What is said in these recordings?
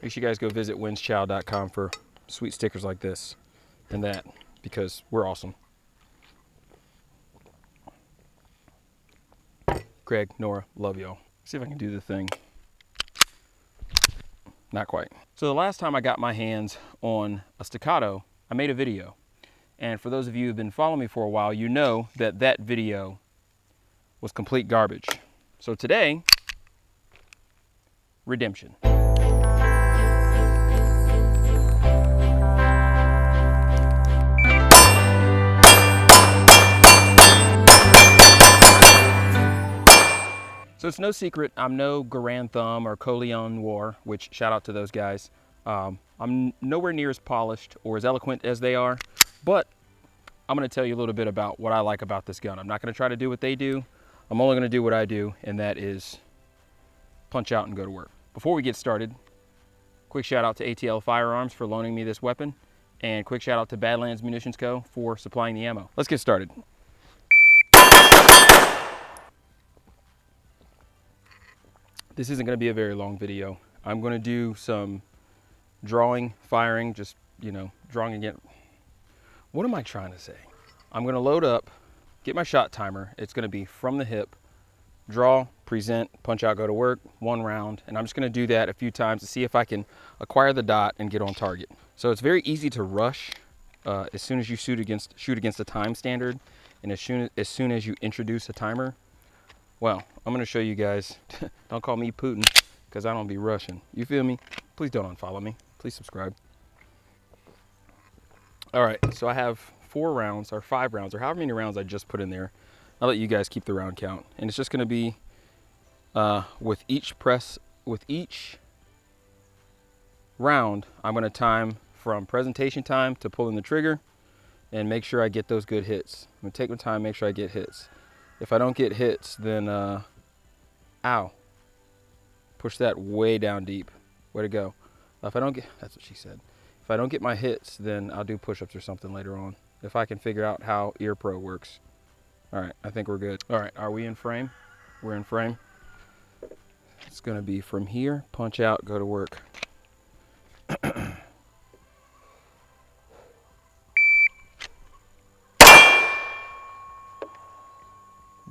make sure you guys go visit winschow.com for sweet stickers like this and that, because we're awesome. Craig, Nora, love y'all. See if I can do the thing. Not quite. So the last time I got my hands on a Staccato, I made a video. And for those of you who've been following me for a while, you know that that video was complete garbage. So today, redemption. So it's no secret, I'm no Garand Thumb or Coleon War, which shout out to those guys. I'm nowhere near as polished or as eloquent as they are, but I'm gonna tell you a little bit about what I like about this gun. I'm not gonna try to do what they do. I'm only gonna do what I do, and that is punch out and go to work. Before we get started, quick shout out to ATL Firearms for loaning me this weapon, and quick shout out to Badlands Munitions Co. for supplying the ammo. Let's get started. This isn't gonna be a very long video. I'm gonna do some drawing, firing, just, you know, drawing again. What am I trying to say? I'm gonna load up, get my shot timer. It's gonna be from the hip, draw, present, punch out, go to work, 1 round. And I'm just gonna do that a few times to see if I can acquire the dot and get on target. So it's very easy to rush as soon as you shoot against a time standard. And as soon as you introduce a timer, well, I'm gonna show you guys. Don't call me Putin, because I don't be rushing. You feel me? Please don't unfollow me. Please subscribe. All right, so I have 4 rounds or 5 rounds or however many rounds I just put in there. I'll let you guys keep the round count. And it's just gonna be with each round, I'm gonna time from presentation time to pulling the trigger and make sure I get those good hits. I'm gonna take my time, make sure I get hits. If I don't get hits, then, ow. Push that way down deep. Way to go. If I don't get, that's what she said. If I don't get my hits, then I'll do push-ups or something later on. If I can figure out how Ear Pro works. All right, I think we're good. All right, are we in frame? We're in frame. It's gonna be from here, punch out, go to work.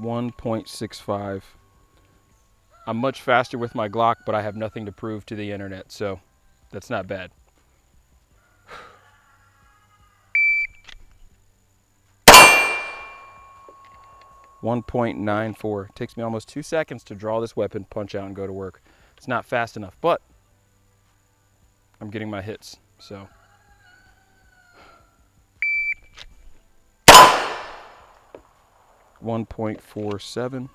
1.65. I'm much faster with my Glock, but I have nothing to prove to the internet, so that's not bad. .94. Takes me almost 2 seconds to draw this weapon, punch out, and go to work. It's not fast enough, but I'm getting my hits, so. .47.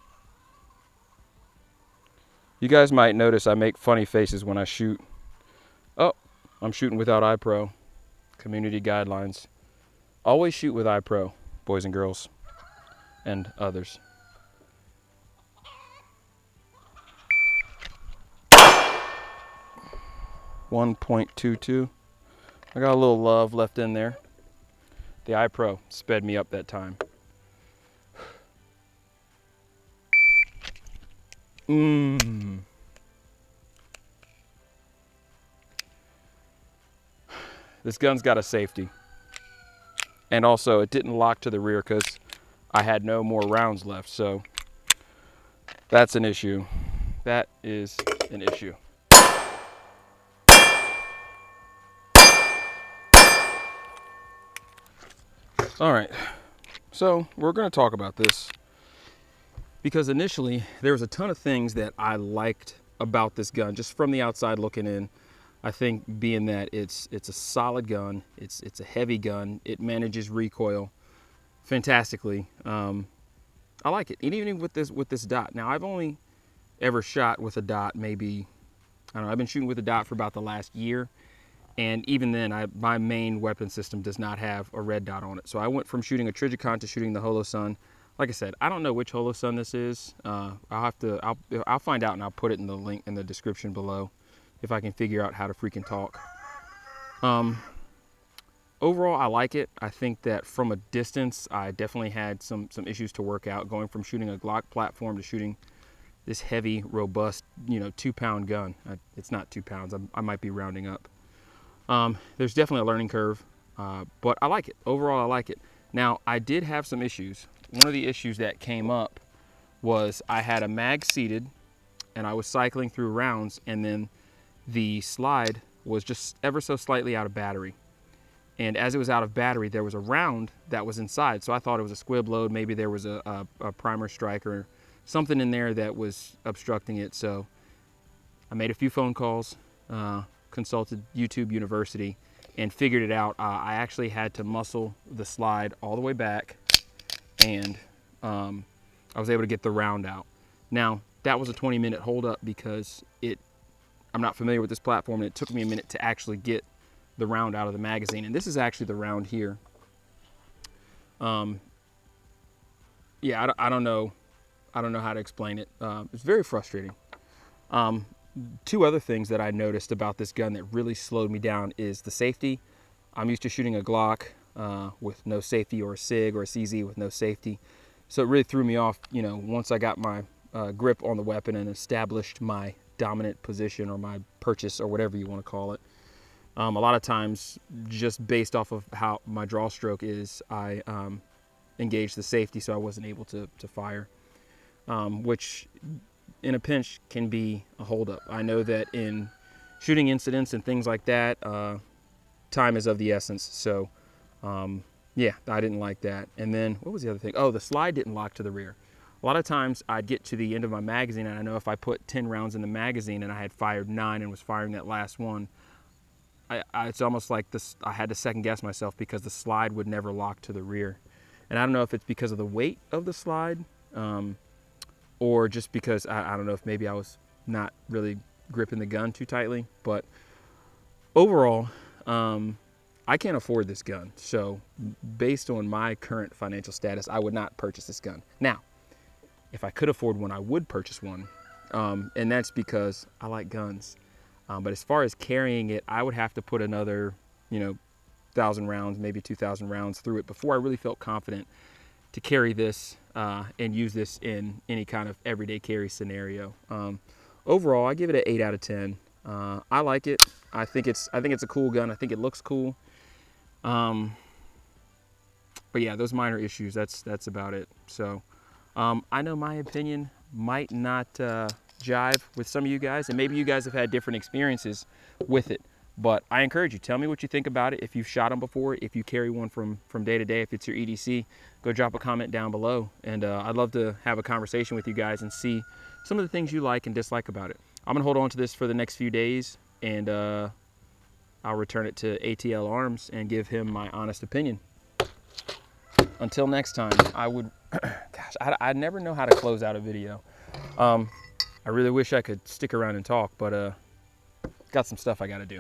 You guys might notice I make funny faces when I shoot. Oh, I'm shooting without iPro. Community guidelines. Always shoot with iPro, boys and girls, and others. .22. I got a little love left in there. The iPro sped me up that time. This gun's got a safety. And also, it didn't lock to the rear because I had no more rounds left, so that's an issue. That is an issue. All right, so we're gonna talk about this because initially there was a ton of things that I liked about this gun just from the outside looking in. I think being that it's a solid gun, it's a heavy gun, it manages recoil fantastically. I like it, and even with this dot. Now I've only ever shot with a dot maybe, I don't know, I've been shooting with a dot for about the last year, and even then my main weapon system does not have a red dot on it. So I went from shooting a Trijicon to shooting the Holosun. Like I said, I don't know which Holosun this is. I'll find out and I'll put it in the link in the description below if I can figure out how to freaking talk. Overall, I like it. I think that from a distance, I definitely had some issues to work out, going from shooting a Glock platform to shooting this heavy, robust, 2-pound gun. It's not 2 pounds. I might be rounding up. There's definitely a learning curve, but I like it. Overall, I like it. Now, I did have some issues. One of the issues that came up was I had a mag seated and I was cycling through rounds, and then the slide was just ever so slightly out of battery. And as it was out of battery, there was a round that was inside. So I thought it was a squib load. Maybe there was a primer strike or something in there that was obstructing it. So I made a few phone calls, consulted YouTube University, and figured it out. I actually had to muscle the slide all the way back, and I was able to get the round out. Now, that was a 20-minute holdup because I'm not familiar with this platform, and it took me a minute to actually get the round out of the magazine. And this is actually the round here. Yeah, I don't know how to explain it. It's very frustrating. Two other things that I noticed about this gun that really slowed me down is the safety. I'm used to shooting a Glock with no safety, or a SIG or a CZ with no safety. So it really threw me off, once I got my grip on the weapon and established my dominant position, or my purchase, or whatever you want to call it. A lot of times, just based off of how my draw stroke is, I engaged the safety, so I wasn't able to fire, which in a pinch can be a holdup. I know that in shooting incidents and things like that, time is of the essence. So yeah, I didn't like that. And then what was the other thing? Oh, the slide didn't lock to the rear. A lot of times I'd get to the end of my magazine, and I know if I put 10 rounds in the magazine and I had fired 9 and was firing that last one, it's almost like this, I had to second guess myself because the slide would never lock to the rear. And I don't know if it's because of the weight of the slide, or just because, I don't know if maybe I was not really gripping the gun too tightly. But overall, I can't afford this gun. So based on my current financial status, I would not purchase this gun. Now, if I could afford one, I would purchase one. And that's because I like guns. But as far as carrying it, I would have to put another, 1,000 rounds, maybe 2,000 rounds through it before I really felt confident to carry this and use this in any kind of everyday carry scenario. Overall, I give it an 8 out of 10. I like it. I think it's a cool gun. I think it looks cool. But yeah, those minor issues, that's about it. So I know my opinion might not jive with some of you guys, and maybe you guys have had different experiences with it, but I encourage you, tell me what you think about it. If you've shot them before, if you carry one from day to day, if it's your EDC, go drop a comment down below, and I'd love to have a conversation with you guys and see some of the things you like and dislike about it. I'm gonna hold on to this for the next few days, and I'll return it to ATL Arms and give him my honest opinion. Until next time, gosh, I never know how to close out a video. I really wish I could stick around and talk, but got some stuff I gotta do.